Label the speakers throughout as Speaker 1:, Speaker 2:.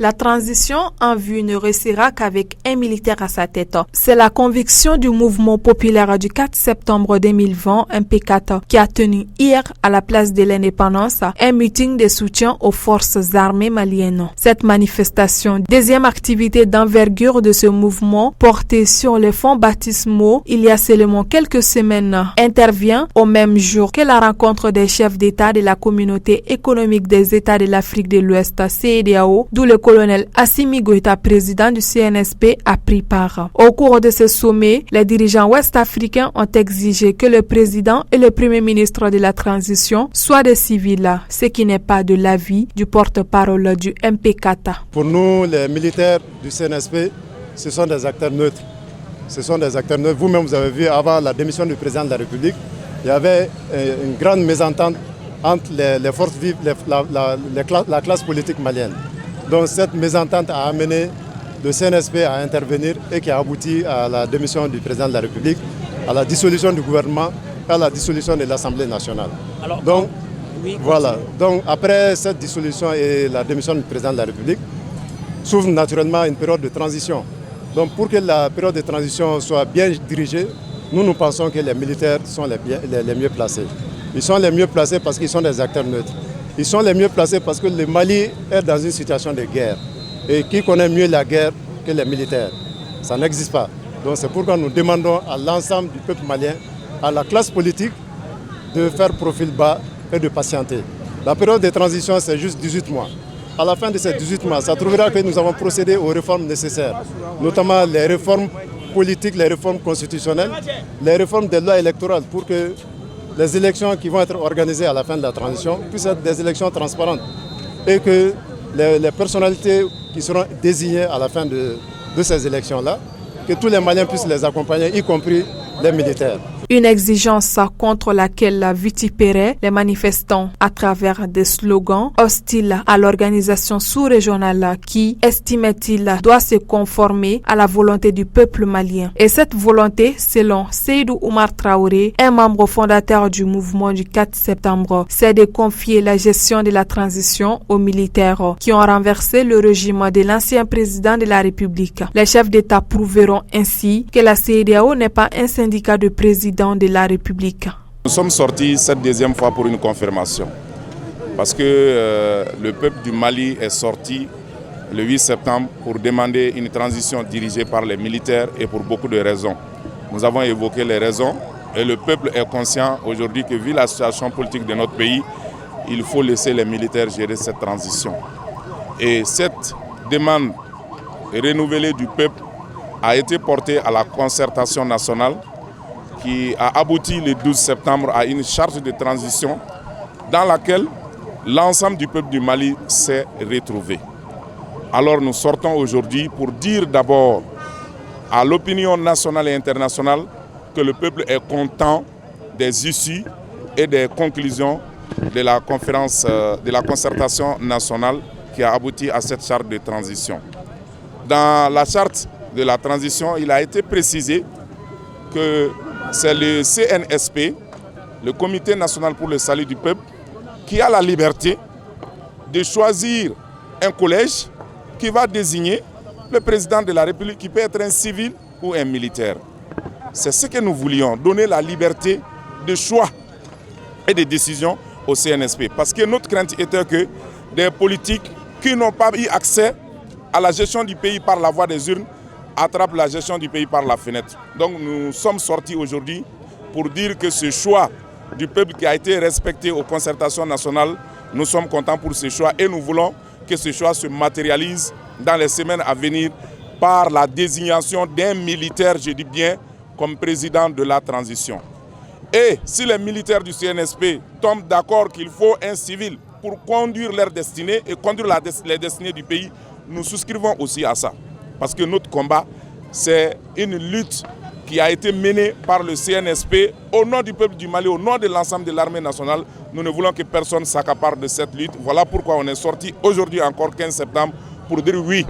Speaker 1: La transition en vue ne réussira qu'avec un militaire à sa tête. C'est la conviction du mouvement populaire du 4 septembre 2020, MP4, qui a tenu hier à la place de l'Indépendance un meeting de soutien aux forces armées maliennes. Cette manifestation, deuxième activité d'envergure de ce mouvement, portée sur les fonds baptismaux il y a seulement quelques semaines, intervient au même jour que la rencontre des chefs d'État de la communauté économique des États de l'Afrique de l'Ouest, CEDEAO, d'où le colonel Assimi Goïta, président du CNSP, a pris part. Au cours de ce sommet, les dirigeants ouest-africains ont exigé que le président et le premier ministre de la transition soient des civils, ce qui n'est pas de l'avis du porte-parole du MPKTA.
Speaker 2: Pour nous, les militaires du CNSP, ce sont des acteurs neutres. Ce sont des acteurs neutres. Vous-même, vous avez vu, avant la démission du président de la République, il y avait une grande mésentente entre les forces vives, la classe politique malienne. Donc cette mésentente a amené le CNSP à intervenir et qui a abouti à la démission du président de la République, à la dissolution du gouvernement et à la dissolution de l'Assemblée nationale. Alors, donc, oui, voilà. Donc après cette dissolution et la démission du président de la République, s'ouvre naturellement une période de transition. Donc pour que la période de transition soit bien dirigée, nous pensons que les militaires sont les mieux placés. Ils sont les mieux placés parce qu'ils sont des acteurs neutres. Ils sont les mieux placés parce que le Mali est dans une situation de guerre. Et qui connaît mieux la guerre que les militaires? Ça n'existe pas. Donc c'est pourquoi nous demandons à l'ensemble du peuple malien, à la classe politique, de faire profil bas et de patienter. La période de transition, c'est juste 18 mois. À la fin de ces 18 mois, ça trouvera que nous avons procédé aux réformes nécessaires, notamment les réformes politiques, les réformes constitutionnelles, les réformes des lois électorales pour que les élections qui vont être organisées à la fin de la transition puissent être des élections transparentes et que les personnalités qui seront désignées à la fin de ces élections-là, que tous les Maliens puissent les accompagner, y compris les militaires.
Speaker 1: Une exigence contre laquelle vitipéraient les manifestants à travers des slogans hostiles à l'organisation sous-régionale qui, estimait-il, doit se conformer à la volonté du peuple malien. Et cette volonté, selon Seydou Oumar Traoré, un membre fondateur du mouvement du 4 septembre, c'est de confier la gestion de la transition aux militaires qui ont renversé le régime de l'ancien président de la République. Les chefs d'État prouveront ainsi que la CEDEAO n'est pas un syndicat de présidents de la République.
Speaker 3: Nous sommes sortis cette deuxième fois pour une confirmation parce que le peuple du Mali est sorti le 8 septembre pour demander une transition dirigée par les militaires et pour beaucoup de raisons. Nous avons évoqué les raisons et le peuple est conscient aujourd'hui que vu la situation politique de notre pays, il faut laisser les militaires gérer cette transition. Et cette demande renouvelée du peuple a été portée à la concertation nationale qui a abouti le 12 septembre à une charte de transition dans laquelle l'ensemble du peuple du Mali s'est retrouvé. Alors nous sortons aujourd'hui pour dire d'abord à l'opinion nationale et internationale que le peuple est content des issues et des conclusions de la conférence de la concertation nationale qui a abouti à cette charte de transition. Dans la charte de la transition, il a été précisé que c'est le CNSP, le Comité national pour le salut du peuple, qui a la liberté de choisir un collège qui va désigner le président de la République, qui peut être un civil ou un militaire. C'est ce que nous voulions, donner la liberté de choix et de décision au CNSP. Parce que notre crainte était que des politiques qui n'ont pas eu accès à la gestion du pays par la voie des urnes attrape la gestion du pays par la fenêtre. Donc nous sommes sortis aujourd'hui pour dire que ce choix du peuple qui a été respecté aux concertations nationales, nous sommes contents pour ce choix et nous voulons que ce choix se matérialise dans les semaines à venir par la désignation d'un militaire, je dis bien, comme président de la transition. Et si les militaires du CNSP tombent d'accord qu'il faut un civil pour conduire leur destinée et conduire les destinées du pays, nous souscrivons aussi à ça. Parce que notre combat, c'est une lutte qui a été menée par le CNSP au nom du peuple du Mali, au nom de l'ensemble de l'armée nationale. Nous ne voulons que personne s'accapare de cette lutte. Voilà pourquoi on est sorti aujourd'hui encore 15 septembre pour dire oui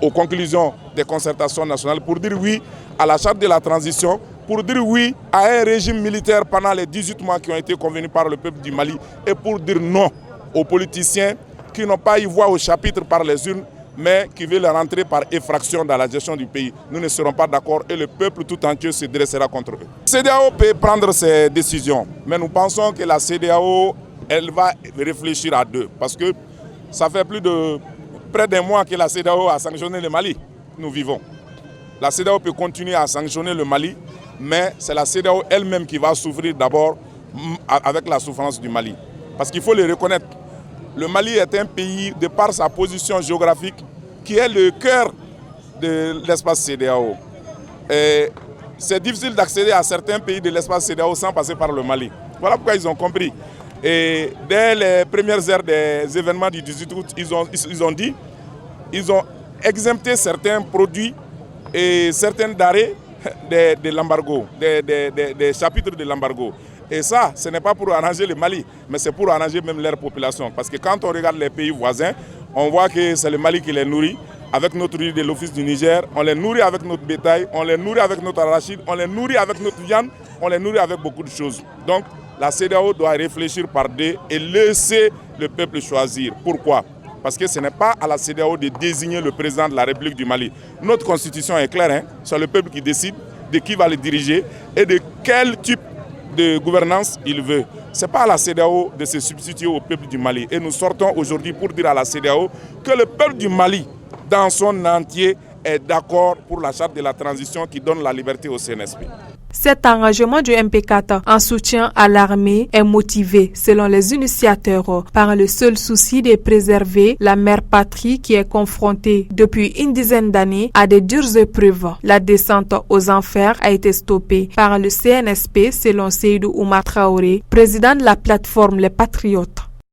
Speaker 3: aux conclusions des concertations nationales, pour dire oui à la charte de la transition, pour dire oui à un régime militaire pendant les 18 mois qui ont été convenus par le peuple du Mali et pour dire non aux politiciens qui n'ont pas eu voix au chapitre par les urnes mais qui veulent rentrer par effraction dans la gestion du pays. Nous ne serons pas d'accord et le peuple tout entier se dressera contre eux. La CEDEAO peut prendre ses décisions, mais nous pensons que la CEDEAO, elle va réfléchir à deux. Parce que ça fait près d'un mois que la CEDEAO a sanctionné le Mali. Nous vivons. La CEDEAO peut continuer à sanctionner le Mali, mais c'est la CEDEAO elle-même qui va souffrir d'abord avec la souffrance du Mali. Parce qu'il faut le reconnaître. Le Mali est un pays, de par sa position géographique, qui est le cœur de l'espace CEDEAO. C'est difficile d'accéder à certains pays de l'espace CEDEAO sans passer par le Mali. Voilà pourquoi ils ont compris. Et dès les premières heures des événements du 18 août, ils ont exempté certains produits et certains d'arrêts de l'embargo, des chapitres de l'embargo. Et ça, ce n'est pas pour arranger le Mali, mais c'est pour arranger même leur population. Parce que quand on regarde les pays voisins, on voit que c'est le Mali qui les nourrit. Avec notre riz de l'Office du Niger, on les nourrit avec notre bétail, on les nourrit avec notre arachide, on les nourrit avec notre viande, on les nourrit avec beaucoup de choses. Donc la CEDEAO doit réfléchir par deux et laisser le peuple choisir. Pourquoi ? Parce que ce n'est pas à la CEDEAO de désigner le président de la République du Mali. Notre constitution est claire, hein? C'est le peuple qui décide de qui va le diriger et de quel type de gouvernance il veut. Ce n'est pas à la CEDEAO de se substituer au peuple du Mali. Et nous sortons aujourd'hui pour dire à la CEDEAO que le peuple du Mali, dans son entier, est d'accord pour la charte de la transition qui donne la liberté au CNSP.
Speaker 1: Cet engagement du MP4 en soutien à l'armée est motivé, selon les initiateurs, par le seul souci de préserver la mère patrie qui est confrontée depuis une dizaine d'années à de dures épreuves. La descente aux enfers a été stoppée par le CNSP, selon Seydou Oumar Traoré, président de la plateforme Les Patriotes.